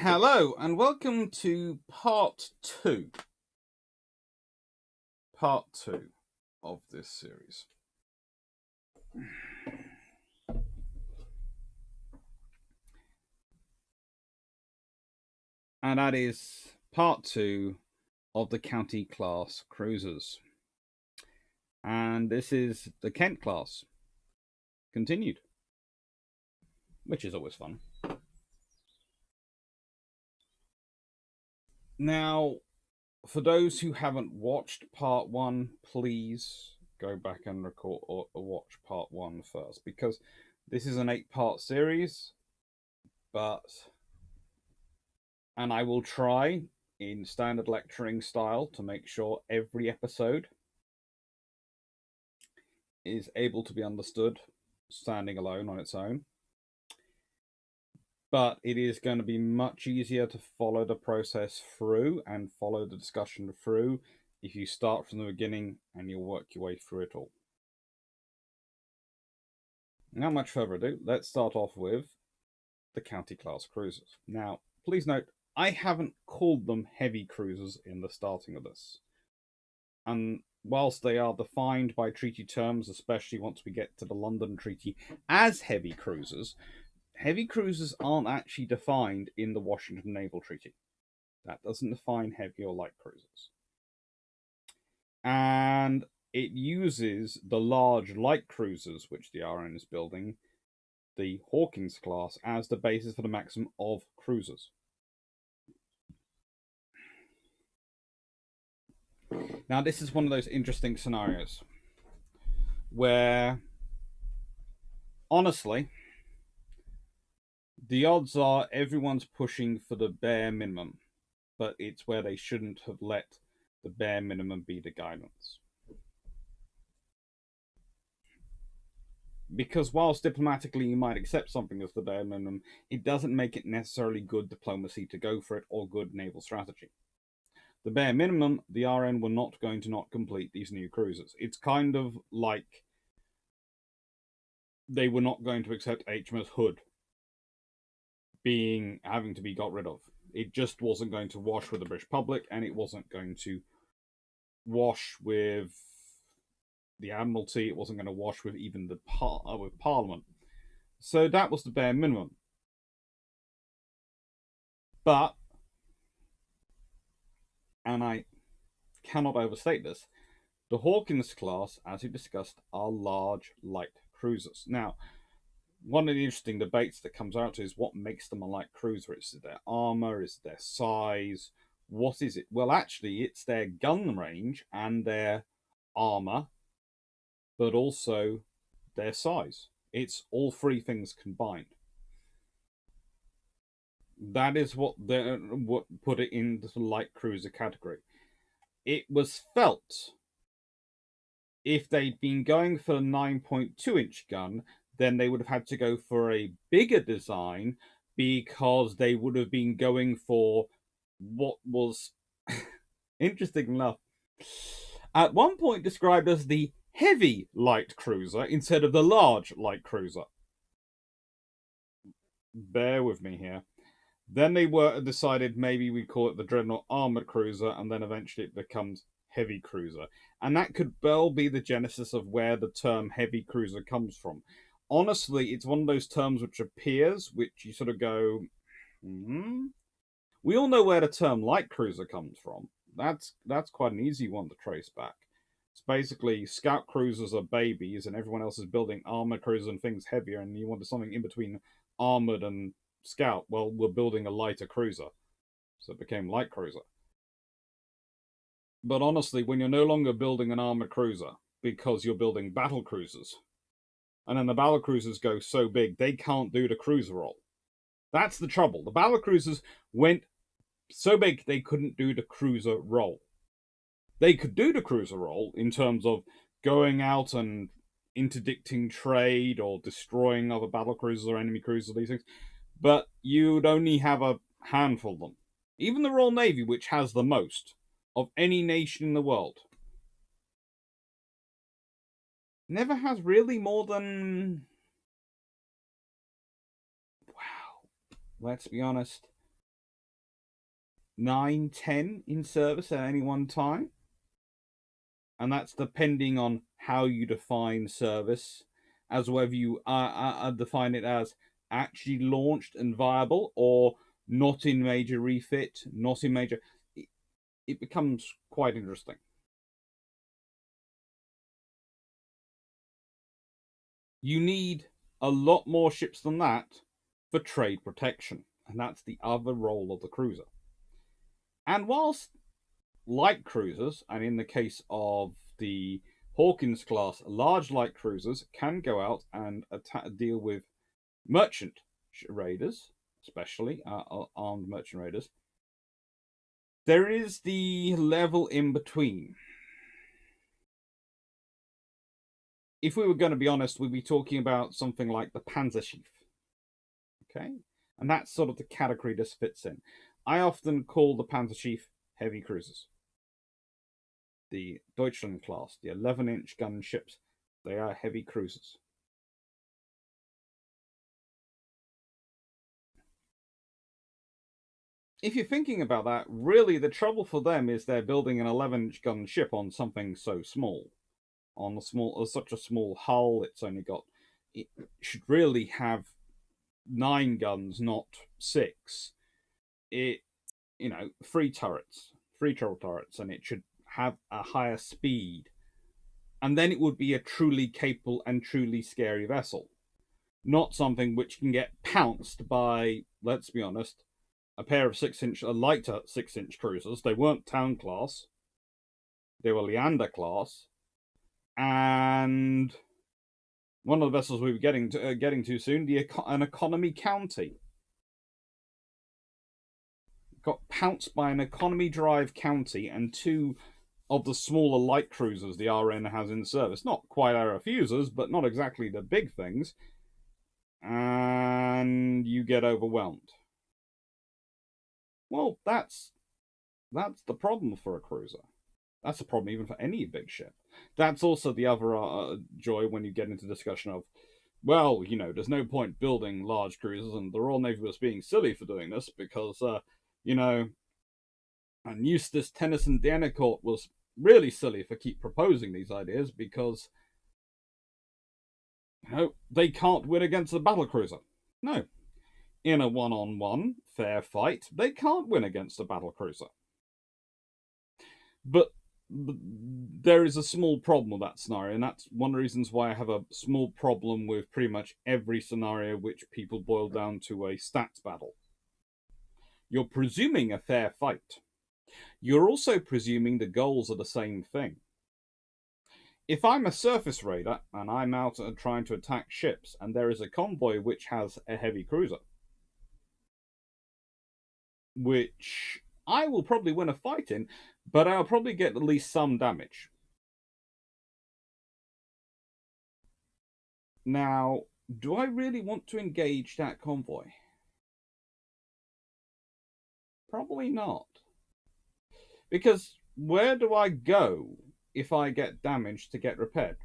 Hello and welcome to part two of this series. And that is part two of the county class cruisers. And this is the Kent class continued, which is always fun. Now, for those who haven't watched part one, please go back and record or watch part one first, because this is an 8-part series, and I will try in standard lecturing style to make sure every episode is able to be understood standing alone on its own. But it is going to be much easier to follow the process through and follow the discussion through if you start from the beginning and you'll work your way through it all. Not much further ado, let's start off with the county class cruisers. Now, please note, I haven't called them heavy cruisers in the starting of this. And whilst they are defined by treaty terms, especially once we get to the London Treaty, as heavy cruisers aren't actually defined in the Washington Naval Treaty. That doesn't define heavy or light cruisers. And it uses the large light cruisers, which the RN is building, the Hawkins class, as the basis for the maximum of cruisers. Now, this is one of those interesting scenarios where, honestly, the odds are everyone's pushing for the bare minimum, but it's where they shouldn't have let the bare minimum be the guidance. Because whilst diplomatically you might accept something as the bare minimum, it doesn't make it necessarily good diplomacy to go for it or good naval strategy. The bare minimum, the RN were not going to not complete these new cruisers. It's kind of like they were not going to accept HMS Hood having to be got rid of. It just wasn't going to wash with the British public, and it wasn't going to wash with the Admiralty. It wasn't going to wash with even with Parliament. So that was the bare minimum. But, and I cannot overstate this, the Hawkins class, as we discussed, are large, light cruisers. Now, one of the interesting debates that comes out is what makes them a light cruiser. Is it their armor? Is it their size? What is it? Well, actually, it's their gun range and their armor, but also their size. It's all three things combined. That is what put it into the light cruiser category. It was felt if they'd been going for a 9.2-inch gun, then they would have had to go for a bigger design because they would have been going for what was, interesting enough, at one point described as the heavy light cruiser instead of the large light cruiser. Bear with me here. Then they decided maybe we call it the Dreadnought Armored Cruiser, and then eventually it becomes Heavy Cruiser. And that could well be the genesis of where the term Heavy Cruiser comes from. Honestly, it's one of those terms which appears, which you sort of go, We all know where the term Light Cruiser comes from. That's quite an easy one to trace back. It's basically scout cruisers are babies, and everyone else is building armored cruisers and things heavier, and you wanted something in between armored and scout. Well, we're building a lighter cruiser, so it became light cruiser. But honestly, when you're no longer building an armored cruiser because you're building battle cruisers, and then the battle cruisers go so big they can't do the cruiser roll. That's the trouble. The battle cruisers went so big they couldn't do the cruiser roll. They could do the cruiser roll in terms of going out and interdicting trade or destroying other battle cruisers or enemy cruisers, these things, but you'd only have a handful of them. Even the Royal Navy, which has the most of any nation in the world, never has really more than, wow, let's be honest, 9, 10 in service at any one time. And that's depending on how you define service, as whether you define it as actually launched and viable or not in major refit, not in major. It becomes quite interesting. You need a lot more ships than that for trade protection, and that's the other role of the cruiser. And whilst light cruisers, and in the case of the Hawkins class, large light cruisers can go out and deal with merchant raiders, especially armed merchant raiders. There is the level in between. If we were going to be honest, we'd be talking about something like the Panzerschiff. Okay? And that's sort of the category this fits in. I often call the Panzerschiff heavy cruisers. The Deutschland class, the 11-inch gun ships, they are heavy cruisers. If you're thinking about that, really the trouble for them is they're building an 11-inch gun ship on something so small. On such a small hull, it should really have 9 guns, not 6. It, 3 turrets, 3 triple turrets, and it should have a higher speed. And then it would be a truly capable and truly scary vessel. Not something which can get pounced by, let's be honest, a pair of lighter 6-inch cruisers. They weren't Town class. They were Leander class. And one of the vessels we were getting to soon, an economy county. Got pounced by an economy drive county and 2 of the smaller light cruisers the RN has in service. Not quite our refusers, but not exactly the big things. And you get overwhelmed. Well, that's the problem for a cruiser. That's a problem even for any big ship. That's also the other joy when you get into discussion of, well, there's no point building large cruisers, and the Royal Navy was being silly for doing this because, and Eustace Tennyson D'Annecourt was really silly for keep proposing these ideas because, they can't win against the battlecruiser. No. In a one-on-one fair fight, they can't win against a battlecruiser. But there is a small problem with that scenario, and that's one of the reasons why I have a small problem with pretty much every scenario which people boil down to a stats battle. You're presuming a fair fight. You're also presuming the goals are the same thing. If I'm a surface raider and I'm out trying to attack ships, and there is a convoy which has a heavy cruiser, which I will probably win a fight in, but I'll probably get at least some damage. Now, do I really want to engage that convoy? Probably not. Because where do I go if I get damaged to get repaired?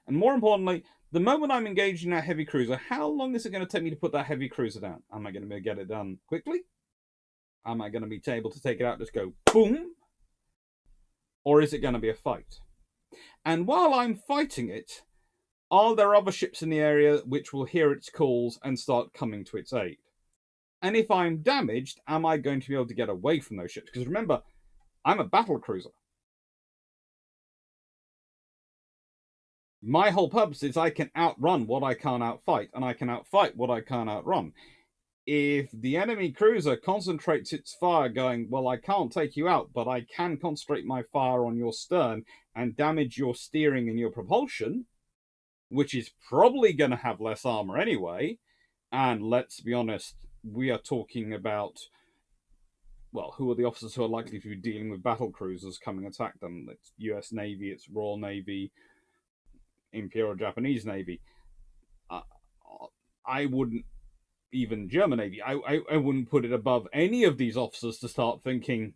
And more importantly, the moment I'm engaged in that heavy cruiser, how long is it going to take me to put that heavy cruiser down? Am I going to get it done quickly? Am I going to be able to take it out, just go boom? Or is it going to be a fight? And while I'm fighting it, are there other ships in the area which will hear its calls and start coming to its aid? And if I'm damaged, am I going to be able to get away from those ships? Because remember, I'm a battle cruiser. My whole purpose is I can outrun what I can't outfight, and I can outfight what I can't outrun. If the enemy cruiser concentrates its fire going, well, I can't take you out, but I can concentrate my fire on your stern and damage your steering and your propulsion, which is probably going to have less armor anyway, and let's be honest, we are talking about, well, who are the officers who are likely to be dealing with battle cruisers coming attack them? It's US Navy, it's Royal Navy, Imperial Japanese Navy. I wouldn't, even German Navy, I wouldn't put it above any of these officers to start thinking,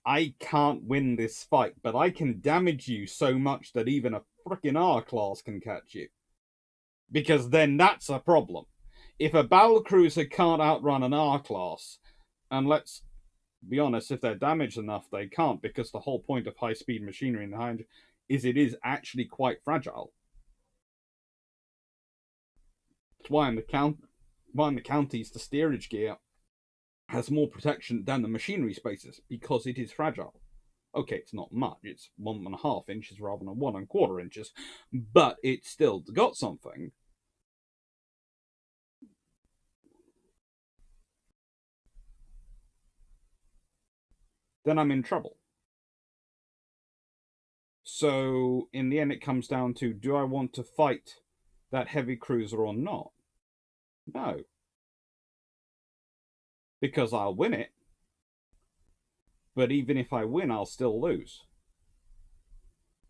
I can't win this fight, but I can damage you so much that even a frickin' R class can catch you. Because then that's a problem. If a battlecruiser can't outrun an R-class, and let's be honest, if they're damaged enough, they can't, because the whole point of high-speed machinery in the high is it is actually quite fragile. That's why in the counties, the steerage gear has more protection than the machinery spaces, because it is fragile. Okay, it's not much, it's 1.5 inches rather than 1.25 inches, but it's still got something. Then I'm in trouble. So in the end, it comes down to, do I want to fight that heavy cruiser or not? No, because I'll win it, but even if I win, I'll still lose.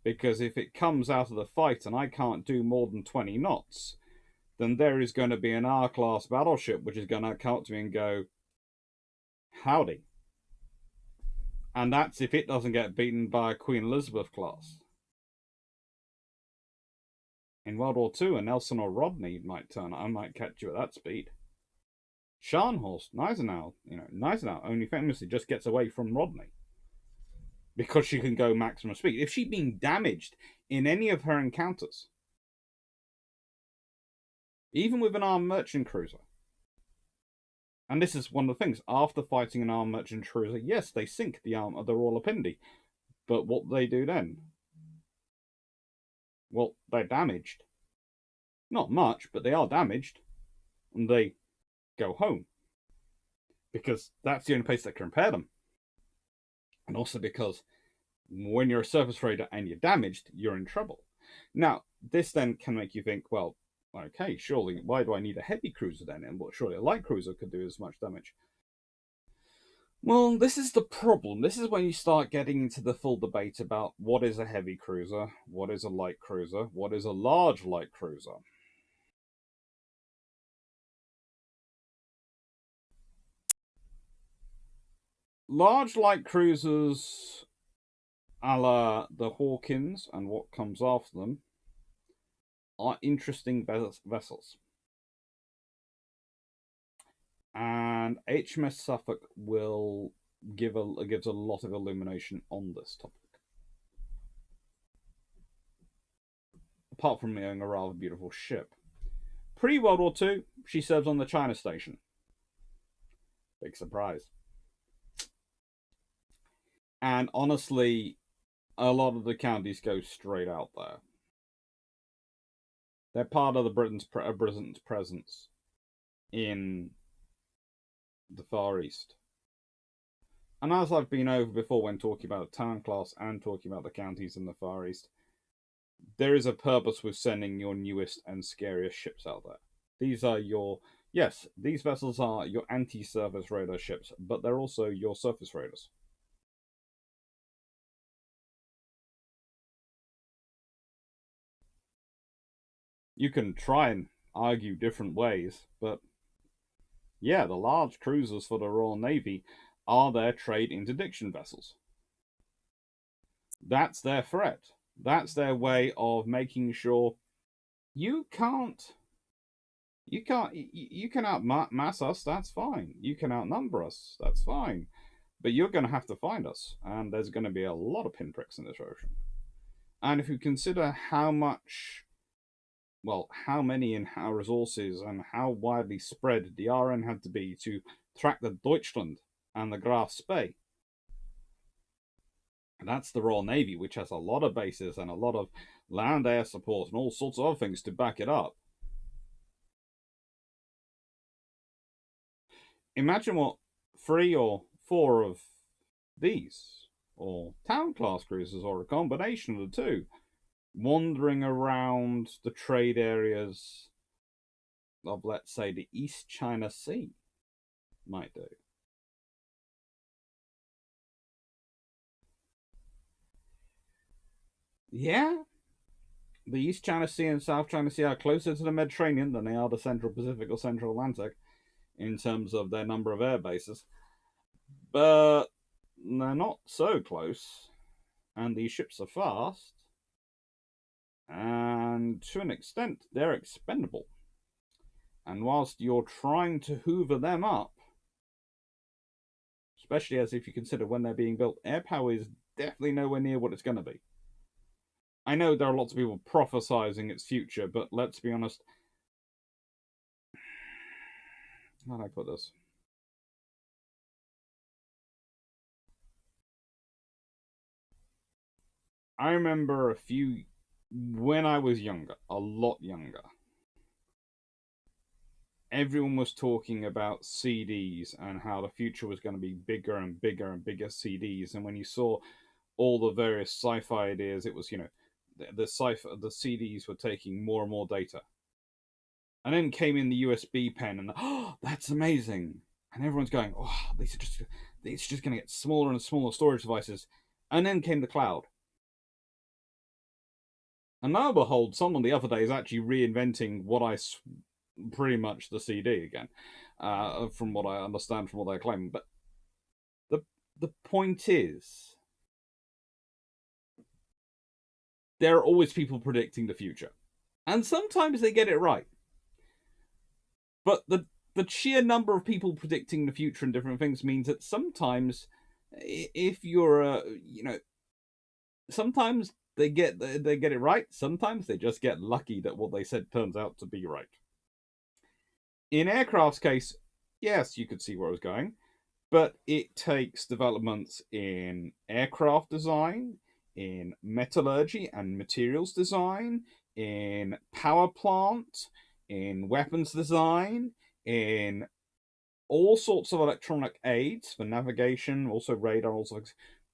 Because if it comes out of the fight and I can't do more than 20 knots, then there is going to be an R-class battleship which is going to come up to me and go, howdy. And that's if it doesn't get beaten by a Queen Elizabeth class. In World War II, a Nelson or Rodney might turn. I might catch you at that speed. Scharnhorst, Gneisenau, Gneisenau only famously just gets away from Rodney because she can go maximum speed. If she'd been damaged in any of her encounters, even with an armed merchant cruiser, and this is one of the things, after fighting an armed merchant cruiser, yes, they sink the arm of the Royal Rawalpindi, but what do they do then? Well, they're damaged. Not much, but they are damaged, and they go home because that's the only place that can repair them. And also because when you're a surface raider and you're damaged, you're in trouble. Now, this then can make you think, well, okay, surely, why do I need a heavy cruiser then? And what, surely a light cruiser could do as much damage. Well, this is the problem. This is when you start getting into the full debate about what is a heavy cruiser, what is a light cruiser, what is a large light cruiser. Large light cruisers, a la the Hawkins and what comes after them, are interesting vessels. And HMS Suffolk gives a lot of illumination on this topic. Apart from being a rather beautiful ship. Pre-World War II, she serves on the China Station. Big surprise. And honestly, a lot of the counties go straight out there. They're part of the Britain's presence in the Far East. And as I've been over before when talking about Town Class and talking about the counties in the Far East, there is a purpose with sending your newest and scariest ships out there. These are these vessels are your anti-surface radar ships, but they're also your surface raiders. You can try and argue different ways, but yeah, the large cruisers for the Royal Navy are their trade interdiction vessels. That's their threat. That's their way of making sure you can outmass us, that's fine. You can outnumber us, that's fine. But you're going to have to find us, and there's going to be a lot of pinpricks in this ocean. And if you consider how many and how resources and how widely spread the RN had to be to track the Deutschland and the Graf Spee, and that's the Royal Navy, which has a lot of bases and a lot of land air support and all sorts of other things to back it up. Imagine what 3 or 4 of these, or town class cruisers, or a combination of the two, wandering around the trade areas of, let's say, the East China Sea might do. Yeah, the East China Sea and South China Sea are closer to the Mediterranean than they are the Central Pacific or Central Atlantic in terms of their number of air bases. But they're not so close, and these ships are fast, and to an extent, they're expendable. And whilst you're trying to hoover them up, especially as if you consider when they're being built, air power is definitely nowhere near what it's going to be. I know there are lots of people prophesizing its future, but let's be honest. How do I put this? I remember when I was younger, a lot younger, everyone was talking about CDs and how the future was going to be bigger and bigger and bigger CDs. And when you saw all the various sci-fi ideas, it was, the CDs were taking more and more data. And then came in the USB pen, and that's amazing. And everyone's going, oh, it's just going to get smaller and smaller storage devices. And then came the cloud. And now, behold, someone the other day is actually reinventing pretty much the CD again, from what I understand from what they're claiming. But the point is, there are always people predicting the future, and sometimes they get it right. But the sheer number of people predicting the future and different things means that sometimes, if you're sometimes they get it right. Sometimes they just get lucky that what they said turns out to be right. In aircraft's case, yes, you could see where I was going, but it takes developments in aircraft design, in metallurgy and materials design, in power plant, in weapons design, in all sorts of electronic aids for navigation, also radar, also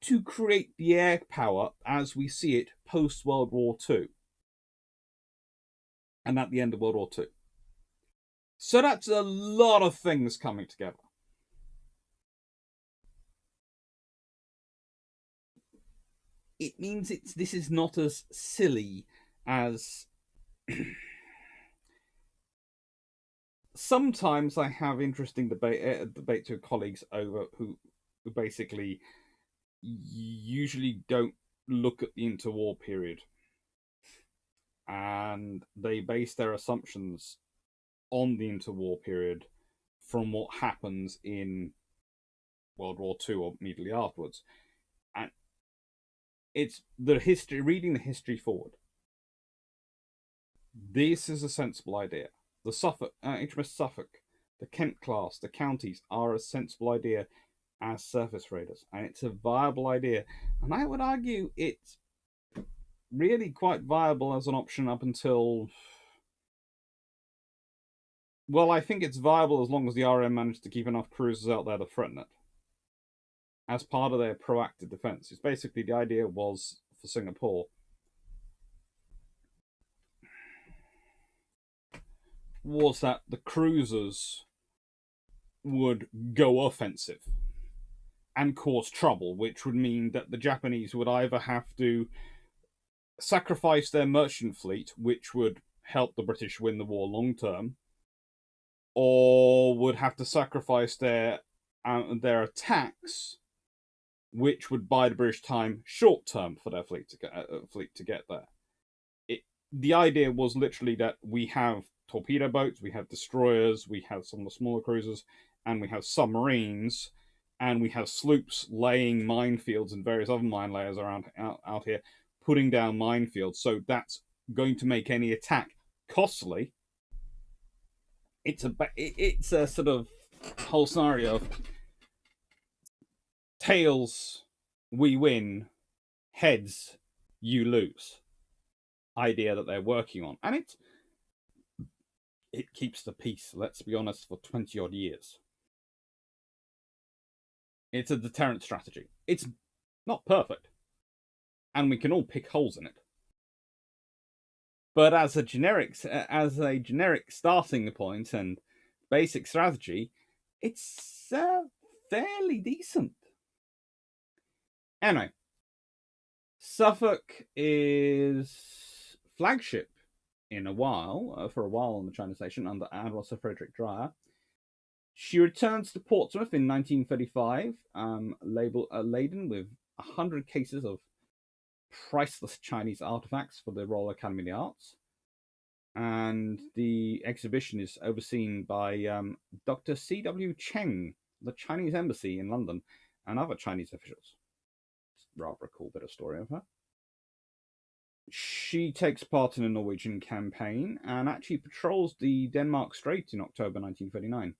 to create the air power as we see it post World War II and at the end of World War II. So that's a lot of things coming together. It means this is not as silly as sometimes I have interesting debates with colleagues over who basically usually don't look at the interwar period, and they base their assumptions on the interwar period from what happens in World War II or immediately afterwards. And it's reading the history forward. This is a sensible idea. The HMS Suffolk, the Kent class, the counties are a sensible idea as surface raiders, and it's a viable idea. And I would argue it's really quite viable as an option up until, well, I think it's viable as long as the RM managed to keep enough cruisers out there to threaten it as part of their proactive defense. It's basically the idea was for Singapore was that the cruisers would go offensive and cause trouble, which would mean that the Japanese would either have to sacrifice their merchant fleet, which would help the British win the war long term, or would have to sacrifice their attacks, which would buy the British time short term for their fleet to get there. The idea was literally that we have torpedo boats, we have destroyers, we have some of the smaller cruisers, and we have submarines, and we have sloops laying minefields and various other mine layers around out here, putting down minefields. So that's going to make any attack costly. It's a sort of whole scenario of tails, we win, heads, you lose idea that they're working on. And it keeps the peace, let's be honest, for 20 odd years. It's a deterrent strategy. It's not perfect, and we can all pick holes in it. But as a generic starting point and basic strategy, it's fairly decent. Anyway, Suffolk is flagship for a while on the China Station under Admiral Sir Frederick Dreyer. She returns to Portsmouth in 1935, laden with 100 cases of priceless Chinese artifacts for the Royal Academy of the Arts. And the exhibition is overseen by Dr. C.W. Cheng, the Chinese embassy in London, and other Chinese officials. It's rather a cool bit of story of her. She takes part in a Norwegian campaign and actually patrols the Denmark Strait in October 1939.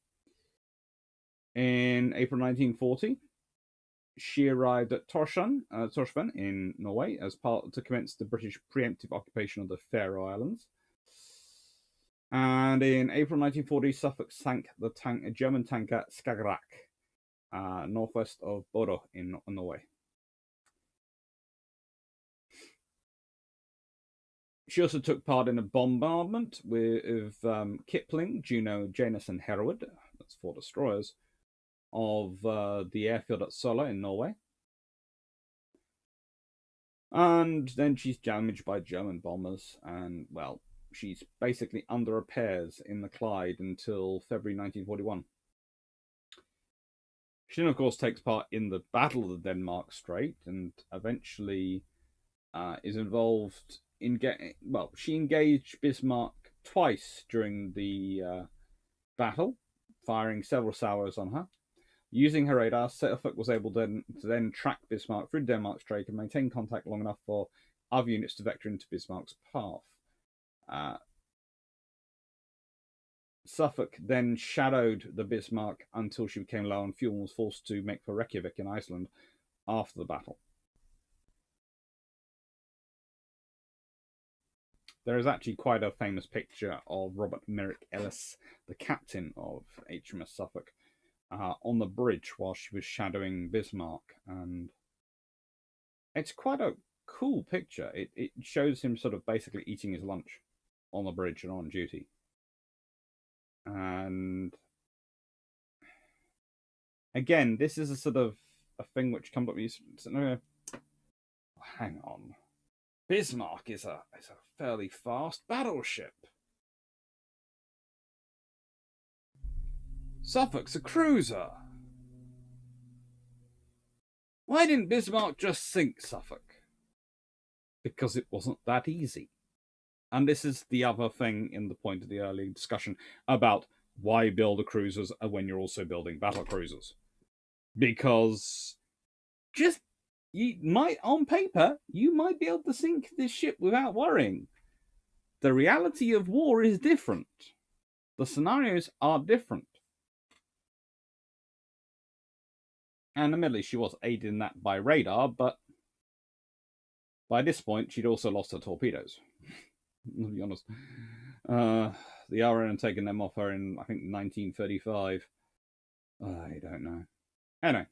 In April 1940, she arrived at Torshavn in Norway as part to commence the British preemptive occupation of the Faroe Islands. And in April 1940, Suffolk sank the German tanker Skagerrak, northwest of Bodø in Norway. She also took part in a bombardment with Kipling, Juno, Janus, and Hereward, that's 4 destroyers, of the airfield at Sola in Norway. And then she's damaged by German bombers, and, well, she's basically under repairs in the Clyde until February 1941. She then, of course, takes part in the Battle of the Denmark Strait and eventually is involved in she engaged Bismarck twice during the battle, firing several salvos on her. Using her radar, Suffolk was able to then track Bismarck through Denmark Strait and maintain contact long enough for other units to vector into Bismarck's path. Suffolk then shadowed the Bismarck until she became low on fuel and was forced to make for Reykjavik in Iceland after the battle. There is actually quite a famous picture of Robert Merrick Ellis, the captain of HMS Suffolk, on the bridge while she was shadowing Bismarck, and it's quite a cool picture. It shows him sort of basically eating his lunch on the bridge and on duty. And again, this is a sort of a thing which comes up with you. Hang on. Bismarck is a fairly fast battleship. Suffolk's a cruiser. Why didn't Bismarck just sink Suffolk? Because it wasn't that easy. And this is the other thing in the point of the early discussion about why build a cruisers when you're also building battle cruisers. Because on paper, you might be able to sink this ship without worrying. The reality of war is different. The scenarios are different. And admittedly, she was aided in that by radar, but by this point, she'd also lost her torpedoes. To be honest. The RN had taken them off her in, I think, 1935. I don't know. Anyway,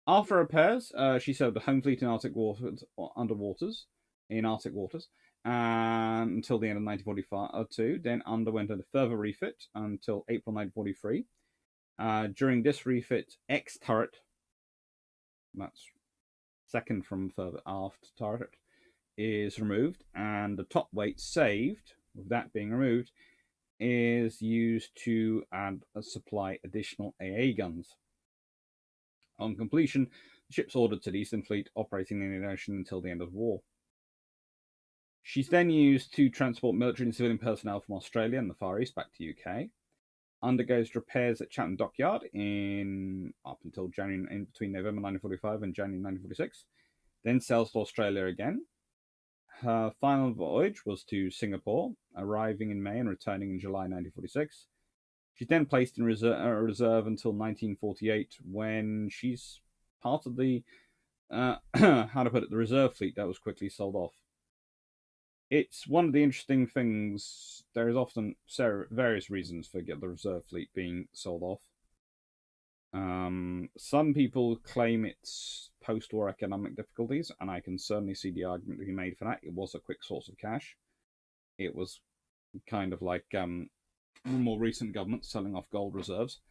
after repairs, she served the Home Fleet in Arctic waters, in Arctic waters, until the end of 1942. Then underwent a further refit until April 1943. During this refit, X turret, that's second from further aft turret, is removed, and the top weight saved, with that being removed, is used to supply additional AA guns. On completion, the ship's ordered to the Eastern Fleet, operating in the ocean until the end of the war. She's then used to transport military and civilian personnel from Australia and the Far East back to UK. Undergoes repairs at Chatham Dockyard up until between November 1945 and January 1946. Then sails to Australia again. Her final voyage was to Singapore, arriving in May and returning in July 1946. She's then placed in reserve until 1948, when she's part of the the reserve fleet that was quickly sold off. It's one of the interesting things. There is often various reasons for the reserve fleet being sold off. Some people claim it's post-war economic difficulties, and I can certainly see the argument to be made for that. It was a quick source of cash. It was kind of like more recent governments selling off gold reserves.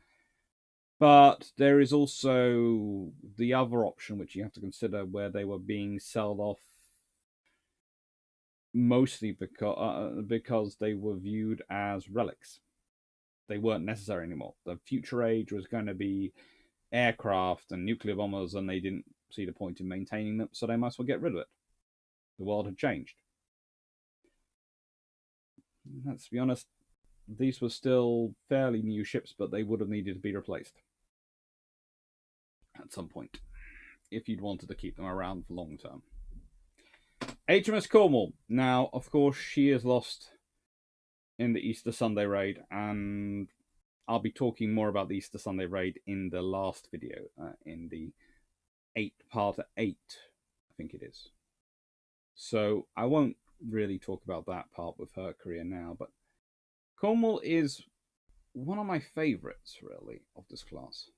But there is also the other option, which you have to consider, where they were being sold off mostly because they were viewed as relics. They weren't necessary anymore. The future age was going to be aircraft and nuclear bombers, and they didn't see the point in maintaining them, so they might as well get rid of it. The world had changed. let's be honest, these were still fairly new ships, but they would have needed to be replaced at some point if you'd wanted to keep them around for long term. HMS Cornwall. Now, of course, she is lost in the Easter Sunday raid, and I'll be talking more about the Easter Sunday raid in the last video, in the part 8, I think it is. So I won't really talk about that part with her career now, but Cornwall is one of my favourites, really, of this class.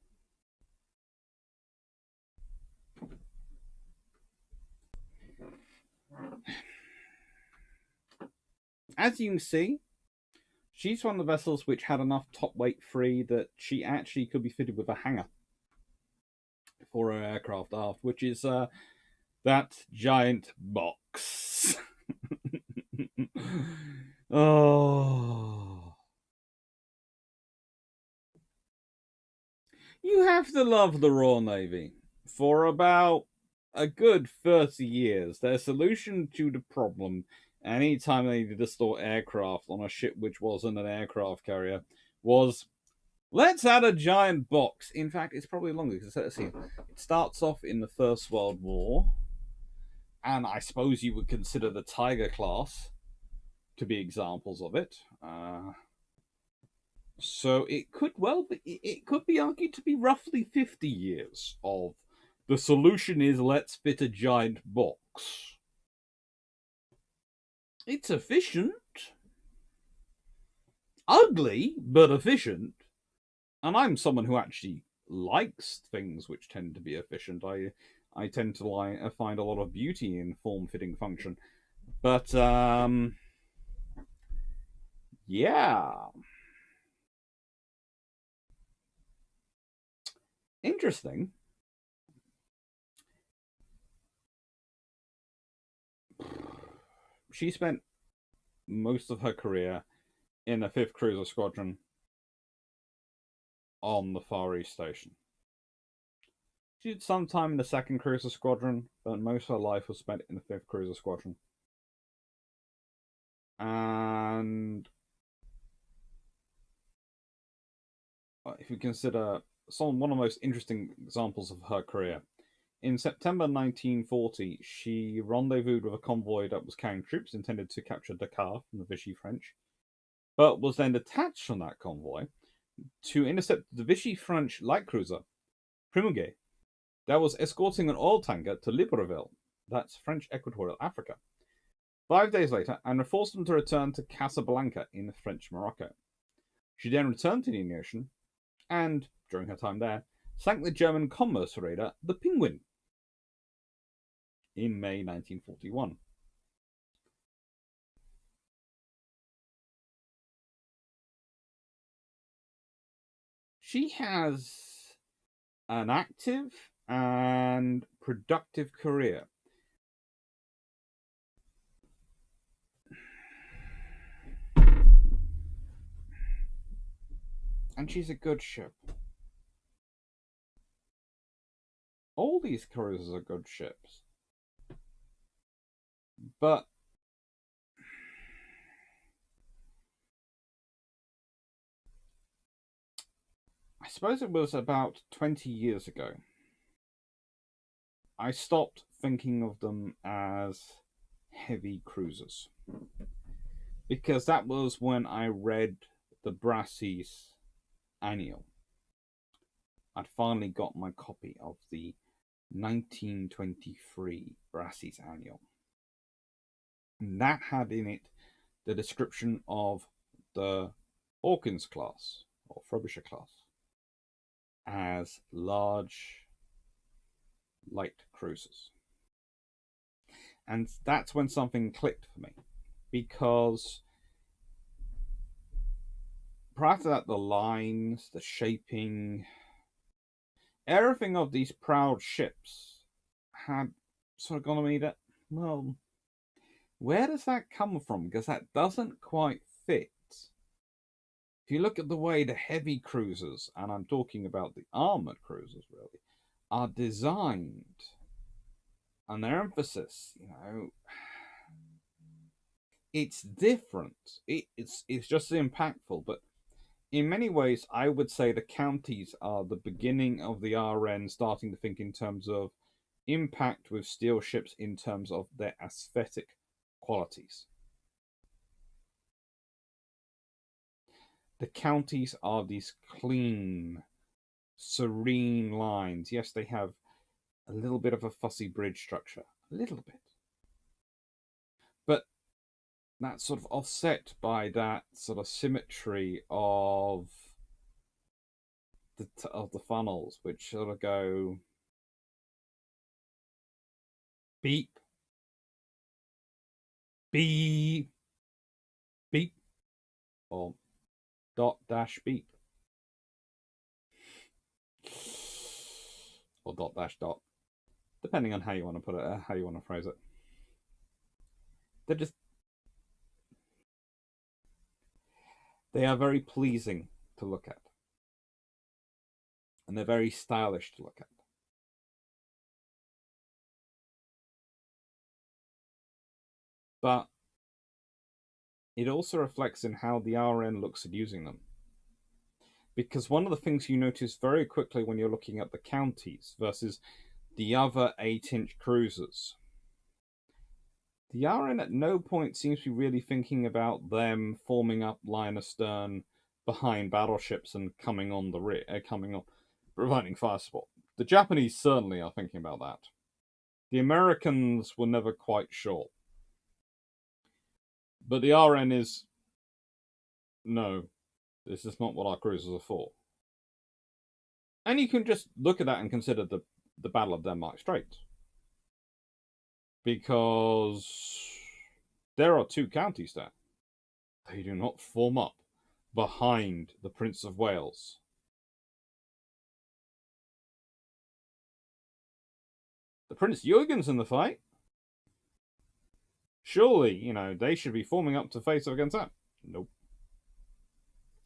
As you can see, she's one of the vessels which had enough top weight free that she actually could be fitted with a hangar for her aircraft aft, which is that giant box. Oh. You have to love the Royal Navy. For about a good 30 years, their solution to the problem, anytime they needed to store aircraft on a ship which wasn't an aircraft carrier, was let's add a giant box. In fact, it's probably longer because let's see. It starts off in the First World War, and I suppose you would consider the Tiger class to be examples of it. So it could be argued to be roughly 50 years of the solution is let's fit a giant box. It's efficient. Ugly, but efficient. And I'm someone who actually likes things which tend to be efficient. I tend to find a lot of beauty in form-fitting function. But, yeah. Interesting. She spent most of her career in the 5th Cruiser Squadron on the Far East Station. She did some time in the 2nd Cruiser Squadron, but most of her life was spent in the 5th Cruiser Squadron. And if you consider one of the most interesting examples of her career, in September 1940, she rendezvoused with a convoy that was carrying troops intended to capture Dakar from the Vichy French, but was then detached from that convoy to intercept the Vichy French light cruiser, Primouguet, that was escorting an oil tanker to Libreville, that's French Equatorial Africa, 5 days later, and forced them to return to Casablanca in French Morocco. She then returned to the Indian Ocean, and, during her time there, sank the German commerce raider, the Penguin, in May 1941. She has an active and productive career. And she's a good ship. All these cruisers are good ships. But I suppose it was about 20 years ago. I stopped thinking of them as heavy cruisers. Because that was when I read the Brassey's annual. I'd finally got my copy of the 1923 Brassey's annual. And that had in it the description of the Hawkins class, or Frobisher class, as large light cruisers. And that's when something clicked for me, because prior to that, the lines, the shaping, everything of these proud ships had sort of gone to me that, well, where does that come from? Because that doesn't quite fit. If you look at the way the heavy cruisers, and I'm talking about the armored cruisers really, are designed, and their emphasis, it's different. It's just as impactful, but in many ways, I would say the counties are the beginning of the RN starting to think in terms of impact with steel ships in terms of their aesthetic qualities. The counties are these clean, serene lines. Yes, they have a little bit of a fussy bridge structure, a little bit. But that's sort of offset by that sort of symmetry of the funnels, which sort of go beep, beep, beep, or dot dash beep, or dot dash dot, depending on how you want to put it, how you want to phrase it. They're just they are very pleasing to look at, and they're very stylish to look at. But it also reflects in how the RN looks at using them. Because one of the things you notice very quickly when you're looking at the counties versus the other 8-inch cruisers, the RN at no point seems to be really thinking about them forming up line astern behind battleships and coming on the rear, coming on, providing fire support. The Japanese certainly are thinking about that. The Americans were never quite sure. But the RN is, no, this is not what our cruisers are for. And you can just look at that and consider the Battle of Denmark Strait. Because there are two counties there. They do not form up behind the Prince of Wales. The Prince Jurgen's in the fight. Surely, they should be forming up to face up against that. Nope.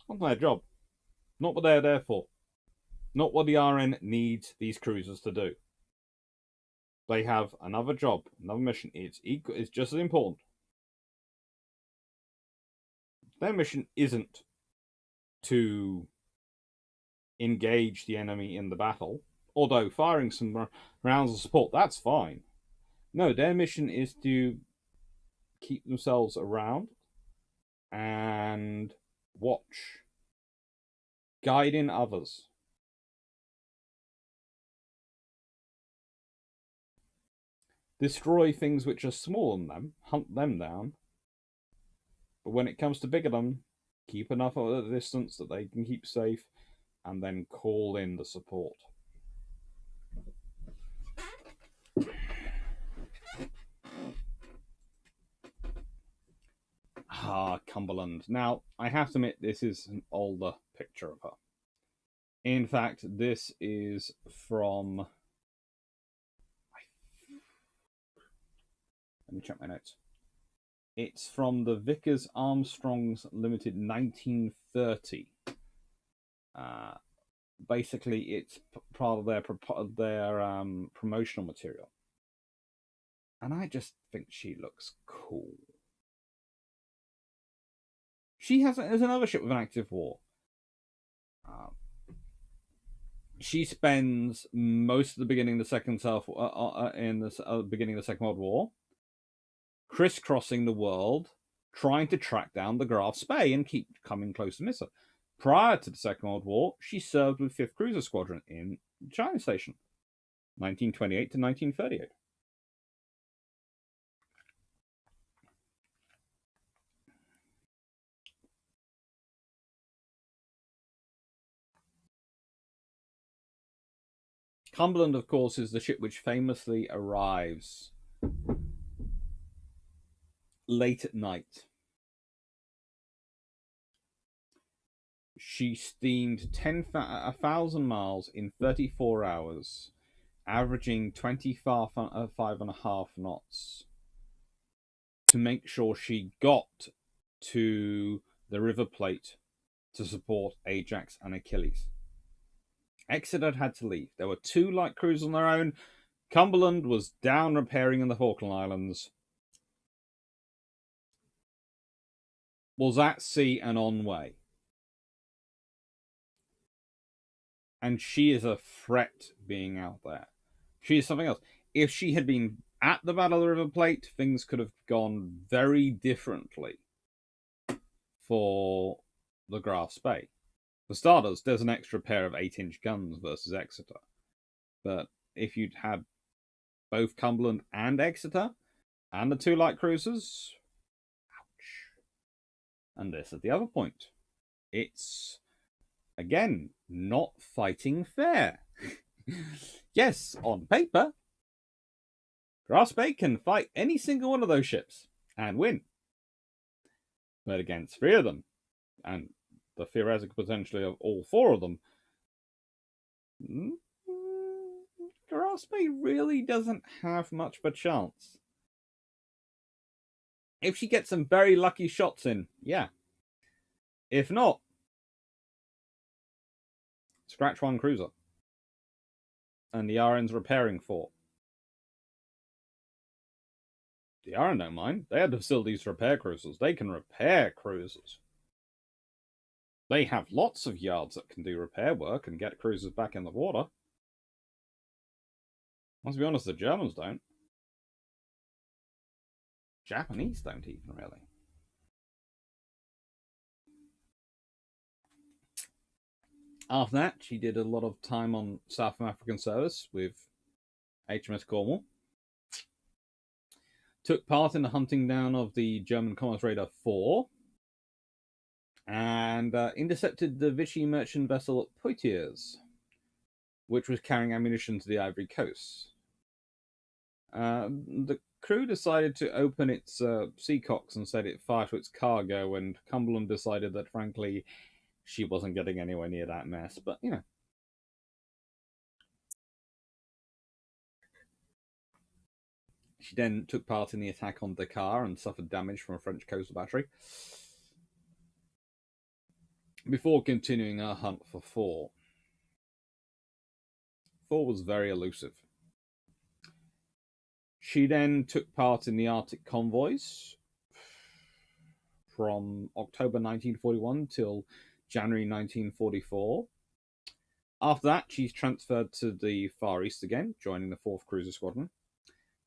Not their job. Not what they're there for. Not what the RN needs these cruisers to do. They have another job, another mission. It's just as important. Their mission isn't to engage the enemy in the battle, although firing some rounds of support, that's fine. No, their mission is to keep themselves around and watch, guiding others. Destroy things which are smaller than them, hunt them down. But when it comes to bigger than, keep enough of a distance that they can keep safe, and then call in the support. Cumberland. Now, I have to admit, this is an older picture of her. In fact, this is from... Let me check my notes. It's from the Vickers Armstrongs Limited 1930. Basically, it's part of their promotional material. And I just think she looks cool. There's another ship with an active war. She spends most of the beginning of the second beginning of the Second World War crisscrossing the world, trying to track down the Graf Spee and keep coming close to miss her. Prior to the Second World War, she served with 5th Cruiser Squadron in China Station, 1928 to 1938. Cumberland, of course, is the ship which famously arrives late at night. She steamed 1,000 miles in 34 hours, averaging 25.5 knots, to make sure she got to the River Plate to support Ajax and Achilles. Exeter had to leave. There were 2 light cruisers on their own. Cumberland was down repairing in the Falkland Islands. was at sea and on way. And she is a threat being out there. She is something else. If she had been at the Battle of the River Plate, things could have gone very differently for the Graf Spee. For starters, there's an extra pair of 8-inch guns versus Exeter. But if you'd had both Cumberland and Exeter, and the 2 light cruisers, ouch. And this is the other point. It's, again, not fighting fair. Yes, on paper, Graf Spee can fight any single one of those ships and win. But against 3 of them, and the theoretical potential of all 4 of them, Graf Spee really doesn't have much of a chance. If she gets some very lucky shots in, yeah. If not, scratch 1 cruiser. And the RN's repairing 4. The RN don't mind. They have the facilities to repair cruisers. They can repair cruisers. They have lots of yards that can do repair work and get cruisers back in the water. Let's be honest, the Germans don't. Japanese don't even, really. After that, she did a lot of time on South African service with HMS Cornwall. Took part in the hunting down of the German Commerce Raider 4. And intercepted the Vichy merchant vessel Poitiers, which was carrying ammunition to the Ivory Coast. The crew decided to open its seacocks and set it fire to its cargo, and Cumberland decided that, frankly, she wasn't getting anywhere near that mess, but, you know. She then took part in the attack on Dakar and suffered damage from a French coastal battery, before continuing her hunt for 4. 4 was very elusive. She then took part in the Arctic convoys from October 1941 till January 1944. After that, she's transferred to the Far East again, joining the 4th Cruiser Squadron.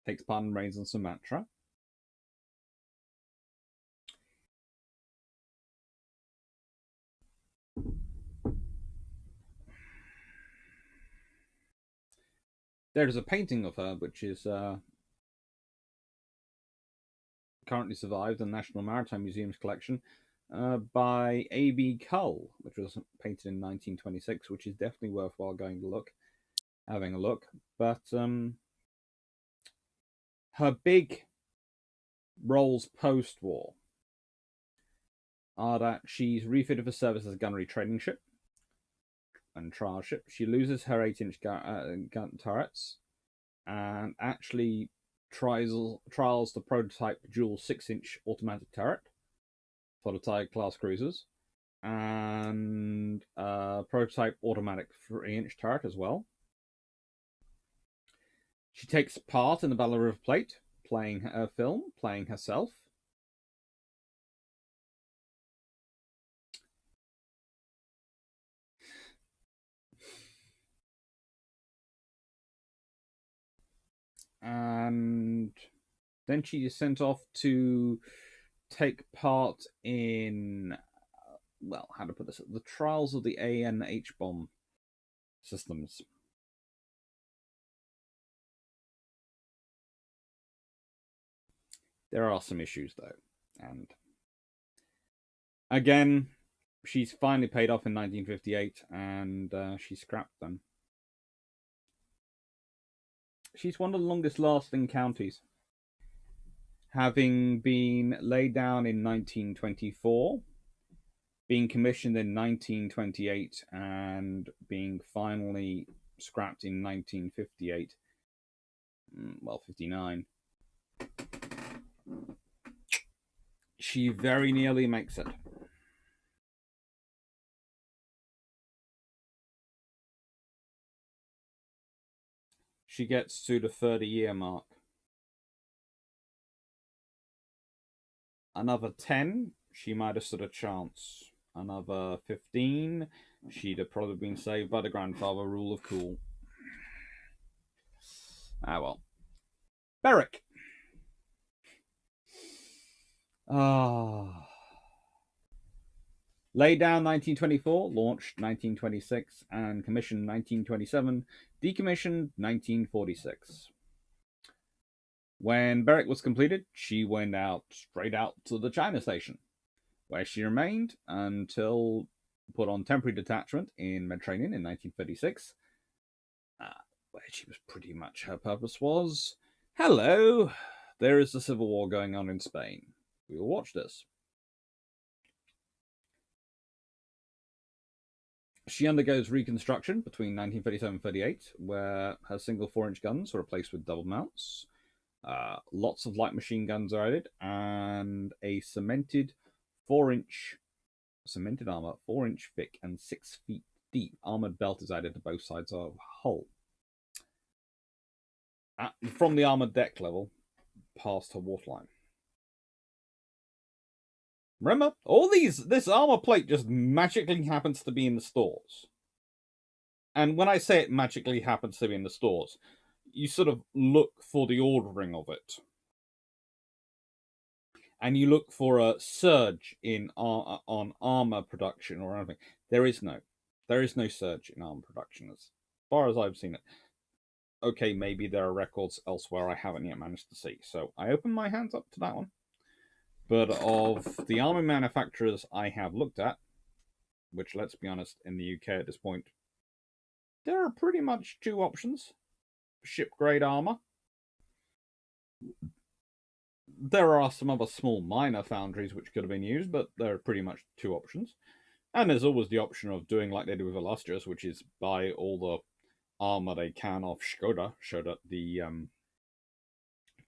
Takes part in raids on Sumatra. There is a painting of her, which is currently survived in the National Maritime Museum's collection by A.B. Cull, which was painted in 1926, which is definitely worthwhile having a look. But her big roles post-war are that she's refitted for service as a gunnery training ship and trial ship. She loses her 8-inch gun turrets and actually trials the prototype dual 6-inch automatic turret for the Tiger class cruisers, and prototype automatic 3-inch turret as well. She takes part in the Battle of River Plate, playing her film, playing herself. And then she is sent off to take part in, well, how to put this, the trials of the ANH bomb systems. There are some issues, though. And again, she's finally paid off in 1958, and she scrapped them. She's one of the longest lasting counties, having been laid down in 1924, being commissioned in 1928, and being finally scrapped in 1958. Well, 59. She very nearly makes it. She gets to the 30-year mark. Another 10, she might have stood a chance. Another 15, she'd have probably been saved by the grandfather rule of cool. Ah, well. Beric. Laid down 1924, launched 1926, and commissioned 1927, decommissioned 1946. When Beric was completed, she went straight out to the China Station, where she remained until put on temporary detachment in Mediterranean in 1936, where she was pretty much, her purpose was, hello, there is a civil war going on in Spain. We will watch this. She undergoes reconstruction between 1937 and 38, where her single 4-inch guns were replaced with double mounts. Lots of light machine guns are added, and a cemented 4-inch cemented armor, 4-inch thick and 6 feet deep armored belt is added to both sides of the hull. From the armored deck level, past her waterline. Remember, this armor plate just magically happens to be in the stores. And when I say it magically happens to be in the stores, you sort of look for the ordering of it. And you look for a surge on armor production or anything. There is no surge in armor production as far as I've seen it. Okay, maybe there are records elsewhere I haven't yet managed to see. So I open my hands up to that one. But of the armor manufacturers I have looked at, which, let's be honest, in the UK at this point, there are pretty much 2 options. Ship-grade armor. There are some other small minor foundries which could have been used, but there are pretty much 2 options. And there's always the option of doing like they do with Illustrious, which is buy all the armor they can off Skoda, so that the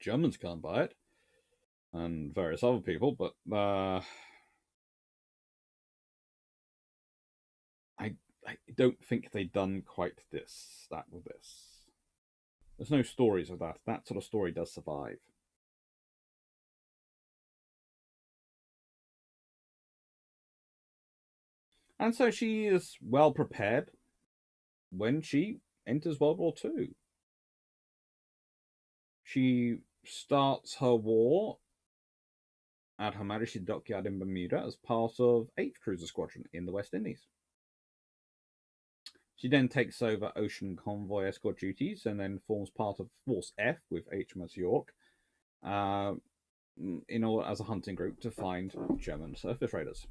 Germans can't buy it, and various other people, but I don't think they've done quite that with this. There's no stories of that. That sort of story does survive. And so she is well prepared when she enters World War II. She starts her war at Her Majesty's Dockyard in Bermuda as part of 8th Cruiser Squadron in the West Indies. She then takes over ocean convoy escort duties and then forms part of Force F with HMS York as a hunting group to find German surface raiders.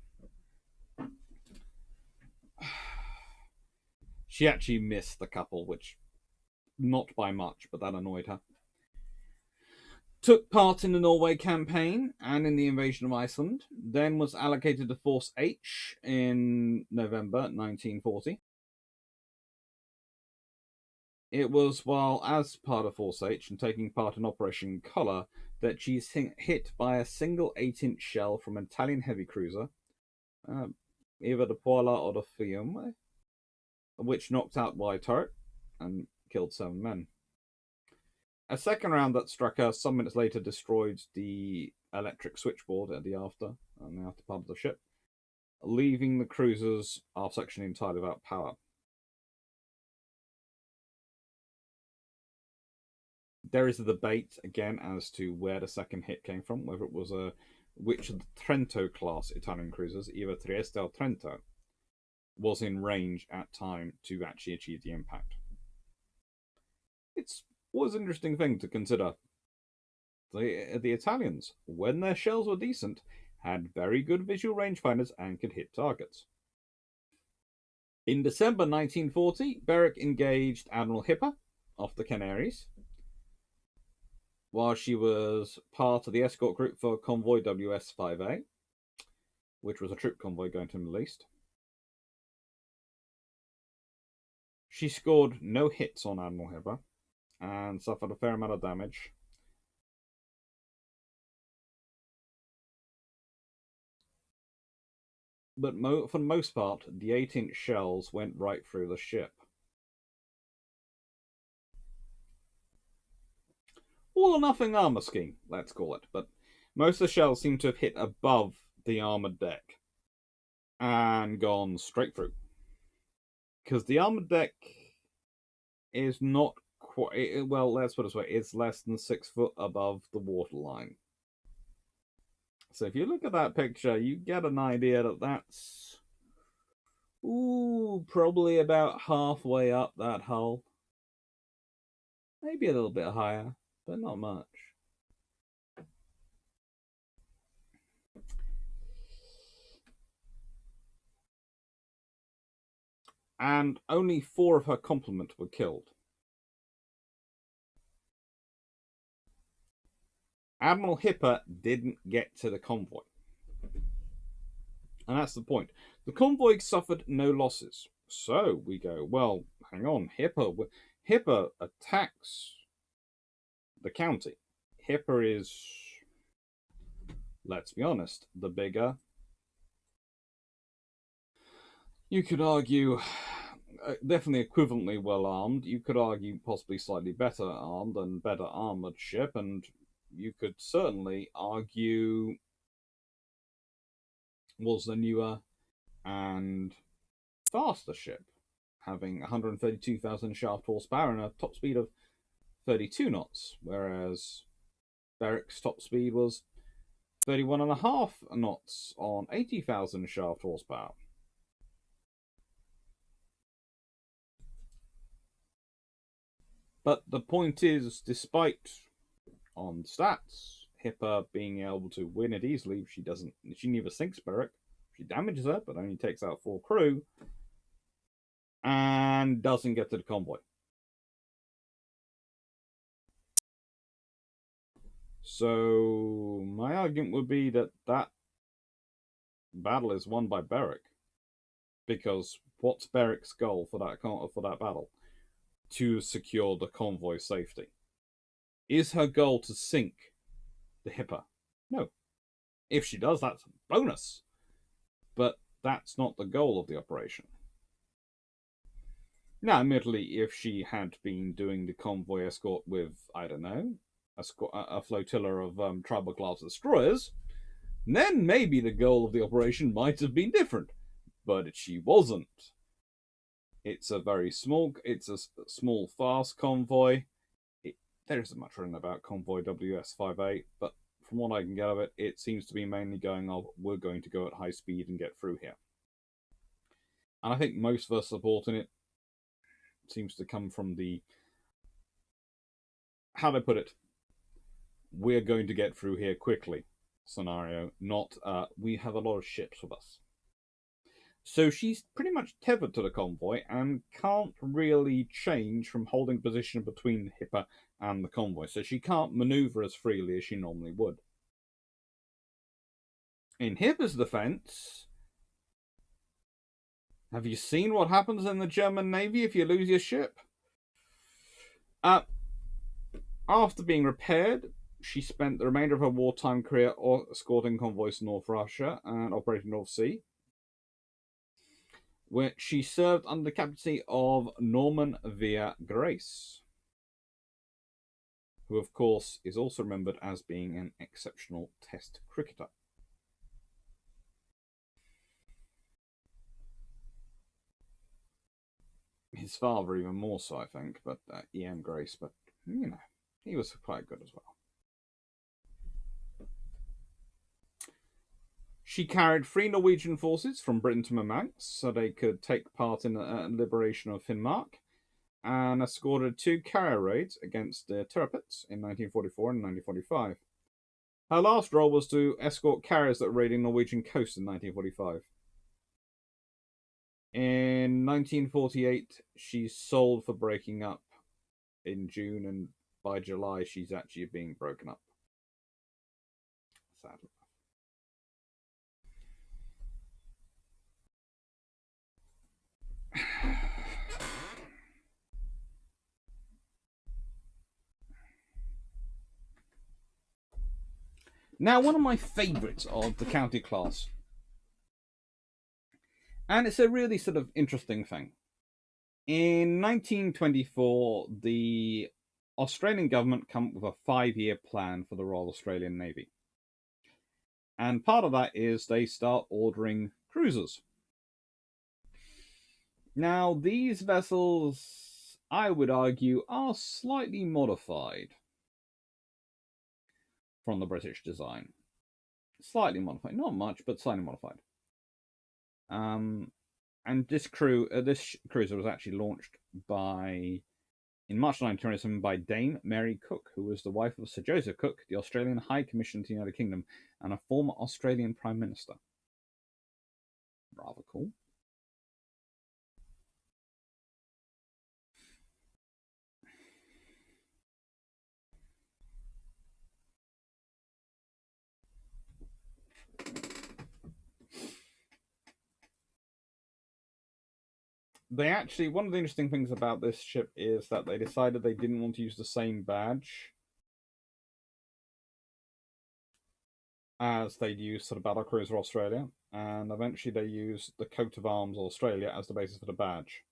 She actually missed the couple, which not by much, but that annoyed her. Took part in the Norway campaign and in the invasion of Iceland, then was allocated to Force H in November 1940. It was while as part of Force H and taking part in Operation Colour that she's hit by a single 8-inch shell from an Italian heavy cruiser, either the Pola or the Fiume, which knocked out Y turret and killed 7 men. A second round that struck her some minutes later destroyed the electric switchboard at the after part of the ship, leaving the cruiser's aft section entirely without power. There is a debate again as to where the second hit came from, whether it was which of the Trento class Italian cruisers, either Trieste or Trento, was in range at time to actually achieve the impact. It was an interesting thing to consider. The Italians, when their shells were decent, had very good visual rangefinders and could hit targets. In December 1940, Beric engaged Admiral Hipper off the Canaries, while she was part of the escort group for convoy WS-5A, which was a troop convoy going to the Middle East. She scored no hits on Admiral Hipper and suffered a fair amount of damage. But for the most part, the 8-inch shells went right through the ship. All or nothing armor scheme, let's call it, but most of the shells seem to have hit above the armoured deck and gone straight through. Because the armoured deck is not quite, well, let's put it this way, it's less than 6 foot above the waterline. So if you look at that picture, you get an idea that that's probably about halfway up that hull. Maybe a little bit higher, but not much. And only 4 of her complement were killed. Admiral Hipper didn't get to the convoy. And that's the point. The convoy suffered no losses. So we go, well, hang on, Hipper attacks the county. Hipper is, let's be honest, the bigger. You could argue definitely equivalently well armed. You could argue possibly slightly better armed and better armored ship, and you could certainly argue was the newer and faster ship, having 132,000 shaft horsepower and a top speed of 32 knots, whereas Berwick's top speed was 31.5 knots on 80,000 shaft horsepower. But the point is, despite on stats, Hipper being able to win it easily, she neither sinks Berwick, she damages her, but only takes out 4 crew, and doesn't get to the convoy. So my argument would be that that battle is won by Berwick, because what's Berwick's goal for that battle? To secure the convoy safety. Is her goal to sink the Hipper? No. If she does, that's a bonus. But that's not the goal of the operation. Now, admittedly, if she had been doing the convoy escort with, I don't know, a flotilla of tribal class destroyers, then maybe the goal of the operation might have been different. But she wasn't. It's a small, fast convoy. There isn't much written about convoy WS-58, but from what I can get of it, it seems to be mainly going, oh, we're going to go at high speed and get through here. And I think most of us supporting it seems to come from the, how do I put it, we're going to get through here quickly scenario, not we have a lot of ships with us. So she's pretty much tethered to the convoy and can't really change from holding position between Hipper and the convoy. So she can't maneuver as freely as she normally would. In Hipper's defense, have you seen what happens in the German Navy if you lose your ship? After being repaired, she spent the remainder of her wartime career escorting convoys to North Russia and operating North Sea, where she served under the captaincy of Norman Vere Grace, who of course is also remembered as being an exceptional test cricketer. His father even more so, I think, but E.M. Grace, but you know, he was quite good as well. She carried 3 Norwegian forces from Britain to Murmansk so they could take part in the liberation of Finnmark, and escorted 2 carrier raids against the Tirpitz in 1944 and 1945. Her last role was to escort carriers that were raiding Norwegian coast in 1945. In 1948, she's sold for breaking up in June, and by July, she's actually being broken up. Sadly. Now, one of my favourites of the county class, and it's a really sort of interesting thing. In 1924, the Australian government came up with a 5-year plan for the Royal Australian Navy. And part of that is they start ordering cruisers. Now, these vessels, I would argue, are slightly modified from the British design. Slightly modified, not much, but slightly modified. And this cruiser was actually launched in March 1927 by Dame Mary Cook, who was the wife of Sir Joseph Cook, the Australian High Commissioner to the United Kingdom, and a former Australian Prime Minister. Rather cool. One of the interesting things about this ship is that they decided they didn't want to use the same badge as they'd used for the Battlecruiser Australia, and eventually they used the coat of arms Australia as the basis for the badge,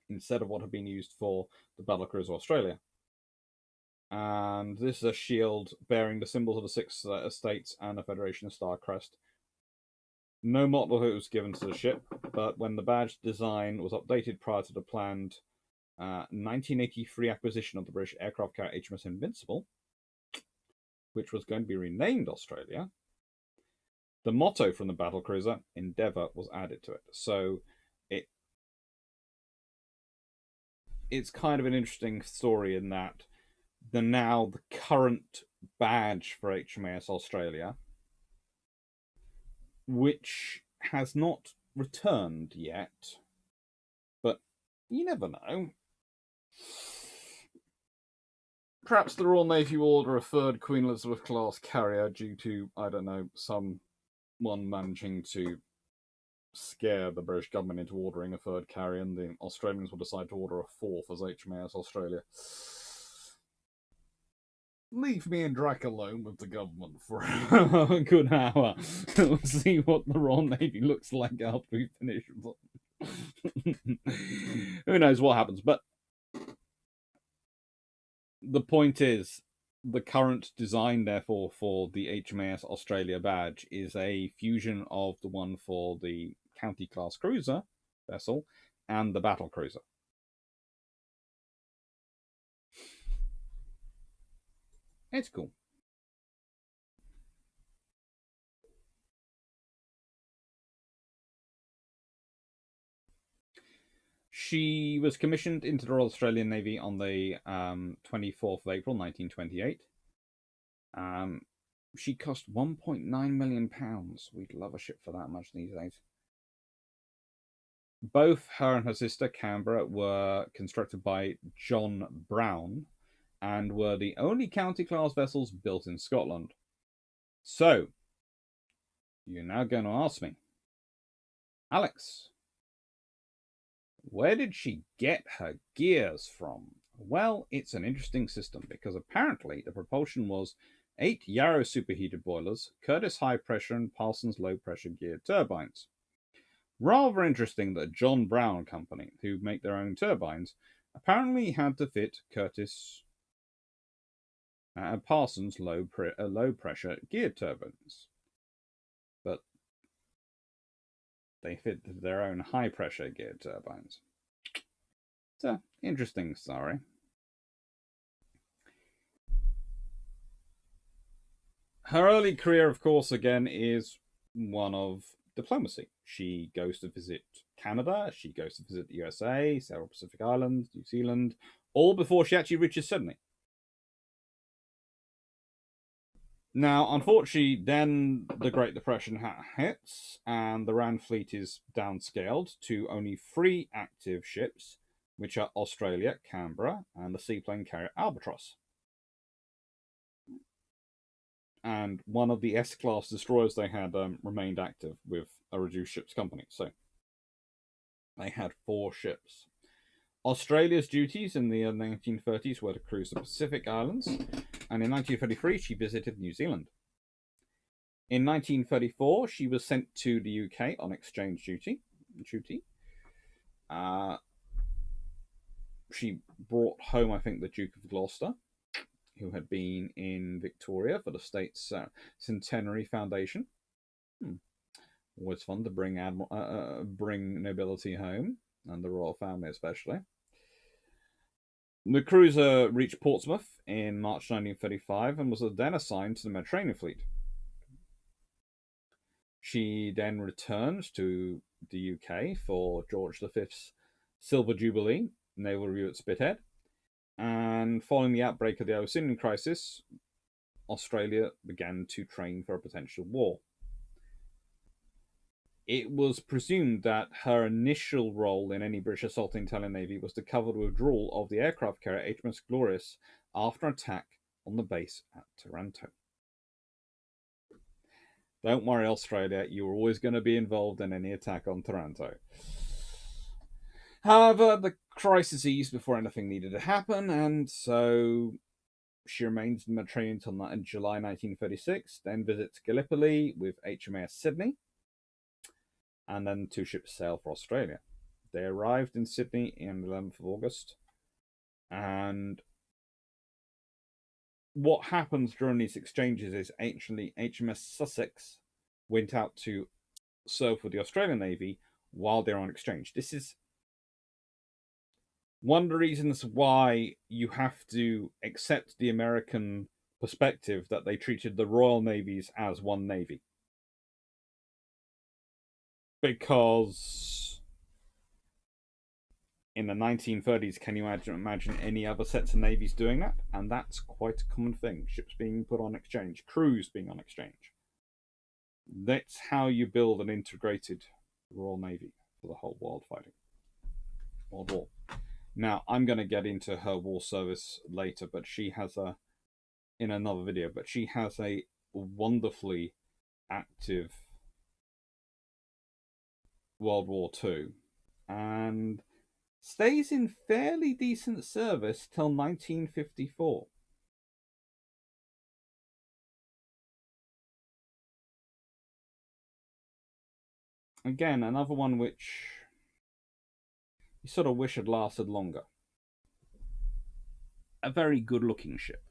instead of what had been used for the Battlecruiser Australia. And this is a shield bearing the symbols of the Six Estates and a Federation Star Crest. No model was given to the ship, but when the badge design was updated prior to the planned 1983 acquisition of the British aircraft carrier HMS Invincible, which was going to be renamed Australia, the motto from the battlecruiser, Endeavour, was added to it. So it's kind of an interesting story in that the current badge for HMAS Australia, which has not returned yet, but you never know. Perhaps the Royal Navy will order a third Queen Elizabeth class carrier due to, I don't know, someone managing to scare the British government into ordering a third carrier, and the Australians will decide to order a fourth as HMAS Australia. Leave me and Drac alone with the government for a good hour. We'll see what the Royal Navy looks like after we finish. Who knows what happens, but the point is, the current design, therefore, for the HMAS Australia badge is a fusion of the one for the County class cruiser vessel and the battle cruiser. It's cool. She was commissioned into the Royal Australian Navy on the 24th of April 1928. She cost £1.9 million. We'd love a ship for that much these days. Both her and her sister, Canberra, were constructed by John Brown and were the only County-class vessels built in Scotland. So, you're now going to ask me, Alex, where did she get her gears from? Well, it's an interesting system because apparently the propulsion was 8 Yarrow superheated boilers, Curtis high pressure, and Parsons low pressure geared turbines. Rather interesting that John Brown Company, who make their own turbines, apparently had to fit Curtis Parsons low pressure geared turbines, but they fit their own high pressure geared turbines. It's an interesting story. Her early career, of course, again, is one of diplomacy. She goes to visit Canada, she goes to visit the USA, several Pacific Islands, New Zealand, all before she actually reaches Sydney. Now, unfortunately, then the Great Depression hits, and the RAND fleet is downscaled to only 3 active ships, which are Australia, Canberra, and the seaplane carrier Albatross. And one of the S-class destroyers they had remained active with a reduced ships company. So they had 4 ships. Australia's duties in the 1930s were to cruise the Pacific Islands, and in 1933 she visited New Zealand. In 1934 she was sent to the UK on exchange duty. She brought home, I think, the Duke of Gloucester, who had been in Victoria for the state's Centenary Foundation. Always fun to bring nobility home, and the royal family especially. The cruiser reached Portsmouth in March 1935 and was then assigned to the Mediterranean Fleet. She then returned to the UK for George V's Silver Jubilee Naval Review at Spithead. And following the outbreak of the Oceanian crisis, Australia began to train for a potential war. It was presumed that her initial role in any British assault in the Italian Navy was to cover the withdrawal of the aircraft carrier HMS Glorious after an attack on the base at Taranto. Don't worry, Australia, you're always going to be involved in any attack on Taranto. However, the crisis eased before anything needed to happen, and so she remains in the Mediterranean until July 1936, then visits Gallipoli with HMAS Sydney, and then 2 ships sailed for Australia. They arrived in Sydney on the 11th of August, and what happens during these exchanges is actually HMS Sussex went out to serve with the Australian Navy while they're on exchange. This is one of the reasons why you have to accept the American perspective that they treated the Royal Navies as one navy. Because in the 1930s, can you imagine any other sets of navies doing that? And that's quite a common thing. Ships being put on exchange, crews being on exchange. That's how you build an integrated Royal Navy for the whole world fighting. World War. Now, I'm going to get into her war service later, but she has in another video, but she has a wonderfully active World War II, and stays in fairly decent service till 1954. Again, another one which you sort of wish had lasted longer. A very good-looking ship.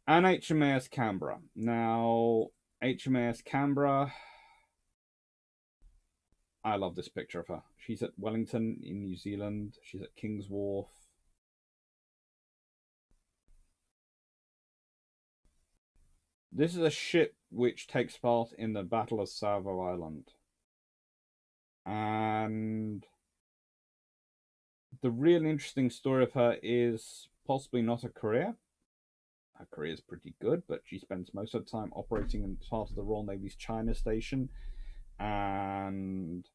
And HMAS Canberra. Now, HMAS Canberra, I love this picture of her. She's at Wellington in New Zealand. She's at King's Wharf. This is a ship which takes part in the Battle of Savo Island. And the real interesting story of her is possibly not her career. Her career is pretty good, but she spends most of the time operating in part of the Royal Navy's China Station and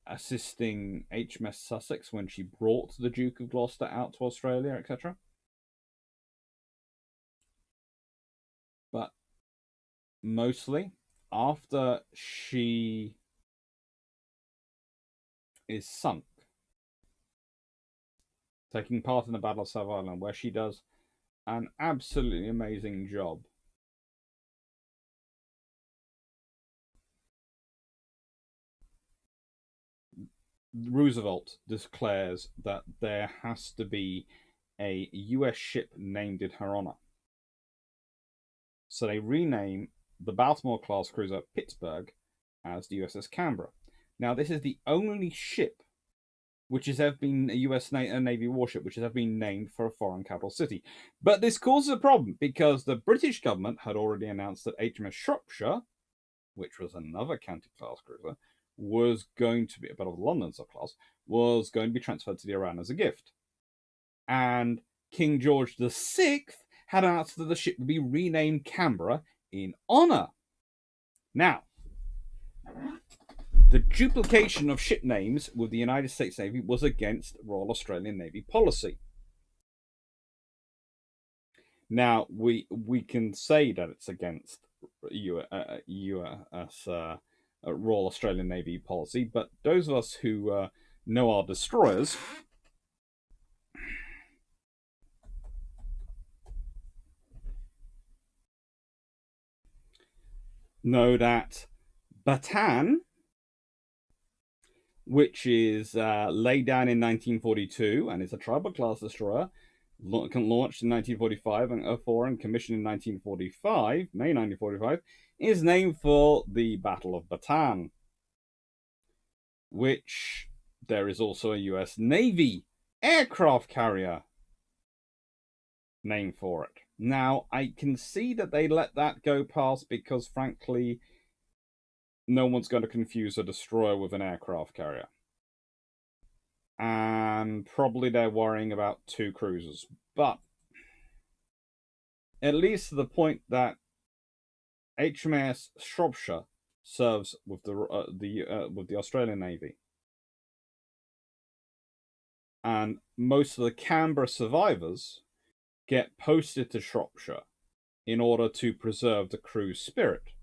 assisting HMS Sussex when she brought the Duke of Gloucester out to Australia, etc. But mostly, after she is sunk, taking part in the Battle of Savo Island, where she does an absolutely amazing job. Roosevelt declares that there has to be a US ship named in her honor. So they rename the Baltimore-class cruiser Pittsburgh as the USS Canberra. Now, this is the only ship which has ever been a US Navy warship which has ever been named for a foreign capital city. But this causes a problem because the British government had already announced that HMS Shropshire, which was another county-class cruiser, was going to be, but of the London subclass, was going to be transferred to the Iran as a gift. And King George VI had announced that the ship would be renamed Canberra in honor. Now, the duplication of ship names with the United States Navy was against Royal Australian Navy policy. Now, we can say that it's against US Royal Australian Navy policy, but those of us who know our destroyers know that Bataan, which is laid down in 1942 and is a tribal class destroyer, launched in 1945 and 04 and commissioned in 1945, May 1945, is named for the Battle of Bataan, which there is also a US Navy aircraft carrier named for it. Now, I can see that they let that go past because, frankly, no one's going to confuse a destroyer with an aircraft carrier. And probably they're worrying about two cruisers. But at least to the point that HMAS Shropshire serves with the Australian Navy, and most of the Canberra survivors get posted to Shropshire in order to preserve the crew's spirit.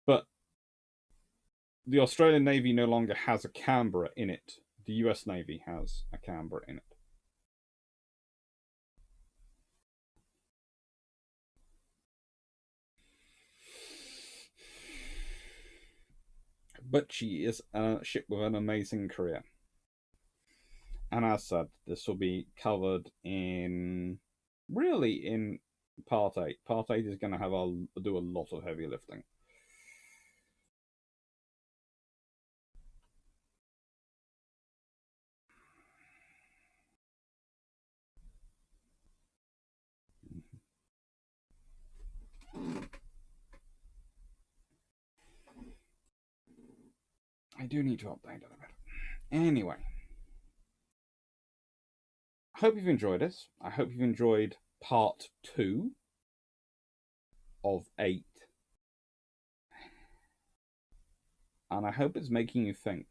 But the Australian Navy no longer has a Canberra in it. The US Navy has a Canberra in it. But she is a ship with an amazing career. And as said, this will be covered in part 8. Part 8 is going to do a lot of heavy lifting. I do need to update it a bit. Anyway, I hope you've enjoyed this. I hope you've enjoyed part 2 of 8. And I hope it's making you think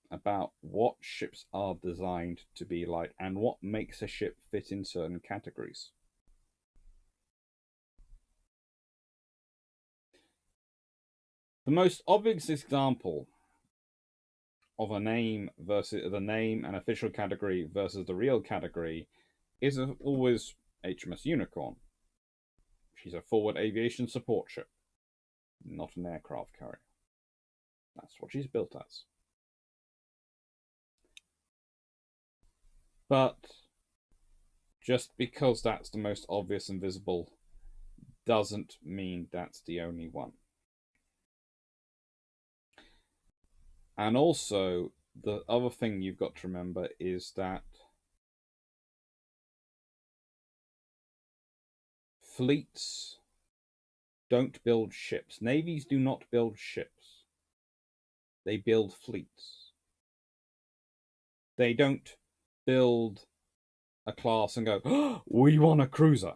about what ships are designed to be like and what makes a ship fit in certain categories. The most obvious example of a name versus the name and official category versus the real category is always HMS Unicorn. She's a forward aviation support ship, not an aircraft carrier. That's what she's built as. But just because that's the most obvious and visible doesn't mean that's the only one. And also, the other thing you've got to remember is that fleets don't build ships. Navies do not build ships. They build fleets. They don't build a class and go, oh, we want a cruiser.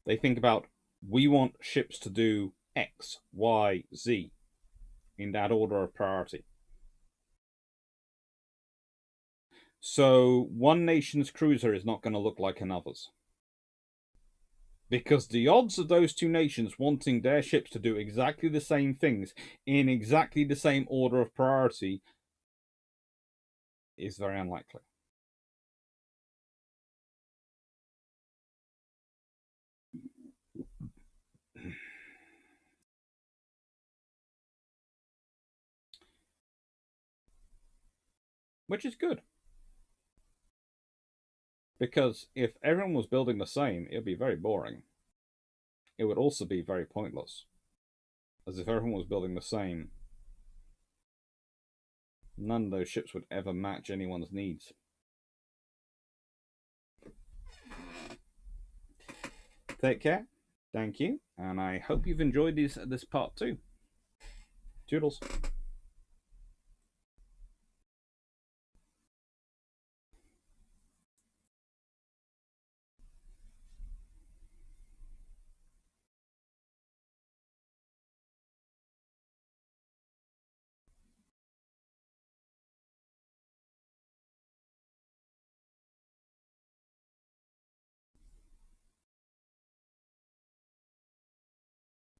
They think about, we want ships to do X, Y, Z in that order of priority. So one nation's cruiser is not going to look like another's. Because the odds of those two nations wanting their ships to do exactly the same things in exactly the same order of priority is very unlikely. Which is good. Because if everyone was building the same, it would be very boring. It would also be very pointless. As if everyone was building the same, none of those ships would ever match anyone's needs. Take care. Thank you. And I hope you've enjoyed this part 2. Toodles.